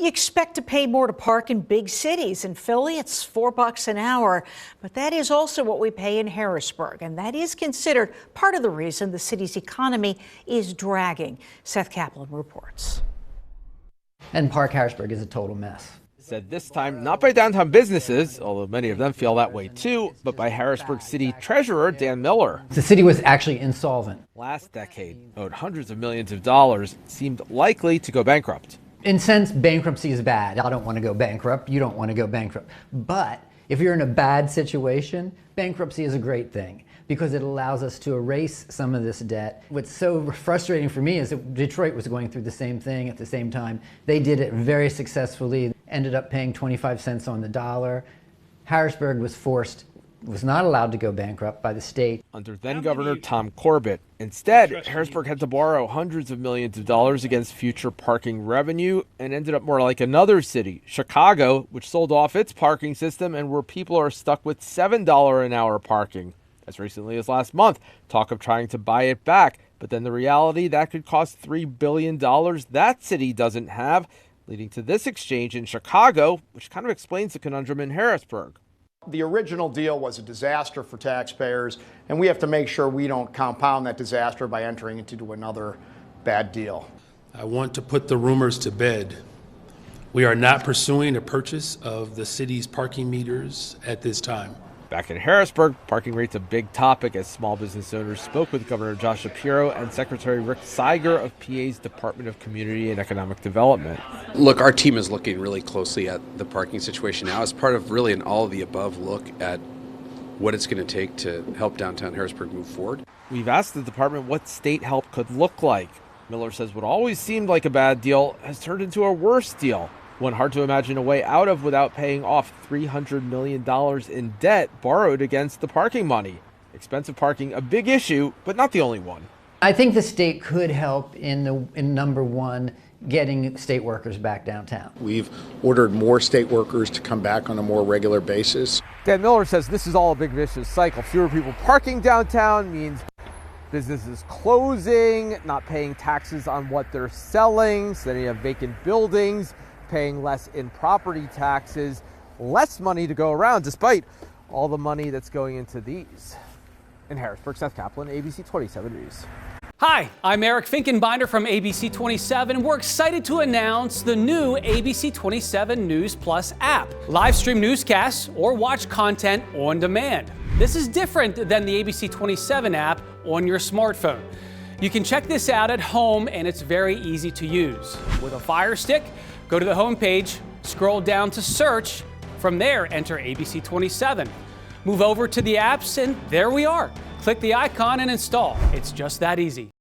You expect to pay more to park in big cities. In Philly, it's $4 an hour, but that is also what we pay in Harrisburg, and that is considered part of the reason the city's economy is dragging. Seth Kaplan reports. And Park Harrisburg is a total mess. Said this time not by downtown businesses, although many of them feel that way too, but by Harrisburg City Treasurer Dan Miller. The city was actually insolvent. Last decade, owed hundreds of millions of dollars, seemed likely to go bankrupt. In a sense, bankruptcy is bad. I don't want to go bankrupt. You don't want to go bankrupt. But if you're in a bad situation, bankruptcy is a great thing because it allows us to erase some of this debt. What's so frustrating for me is that Detroit was going through the same thing at the same time. They did it very successfully, ended up paying 25 cents on the dollar. Harrisburg was not allowed to go bankrupt by the state. Under then-Governor Tom Corbett. Instead, Harrisburg had to borrow hundreds of millions of dollars against future parking revenue and ended up more like another city, Chicago, which sold off its parking system and where people are stuck with $7 an hour parking. As recently as last month, talk of trying to buy it back, but then the reality that could cost $3 billion that city doesn't have, leading to this exchange in Chicago, which kind of explains the conundrum in Harrisburg. The original deal was a disaster for taxpayers, and we have to make sure we don't compound that disaster by entering into another bad deal. I want to put the rumors to bed. We are not pursuing a purchase of the city's parking meters at this time. Back in Harrisburg, parking rate's a big topic as small business owners spoke with Governor Josh Shapiro and Secretary Rick Seiger of PA's Department of Community and Economic Development. Look, our team is looking really closely at the parking situation now as part of really an all-of-the-above look at what it's going to take to help downtown Harrisburg move forward. We've asked the department what state help could look like. Miller says what always seemed like a bad deal has turned into a worse deal. One hard to imagine a way out of without paying off $300 million in debt borrowed against the parking money. Expensive parking, a big issue, but not the only one. I think the state could help in number one, getting state workers back downtown. We've ordered more state workers to come back on a more regular basis. Dan Miller says this is all a big vicious cycle. Fewer people parking downtown means businesses closing, not paying taxes on what they're selling, so then you have vacant buildings, paying less in property taxes, less money to go around despite all the money that's going into these. In Harrisburg, Seth Kaplan, ABC 27 News. Hi, I'm Eric Finkenbinder from ABC 27, and we're excited to announce the new ABC 27 News Plus app. Live stream newscasts or watch content on demand. This is different than the ABC 27 app on your smartphone. You can check this out at home, and it's very easy to use. With a Fire Stick, go to the homepage, scroll down to search. From there, enter ABC 27. Move over to the apps, and there we are. Click the icon and install. It's just that easy.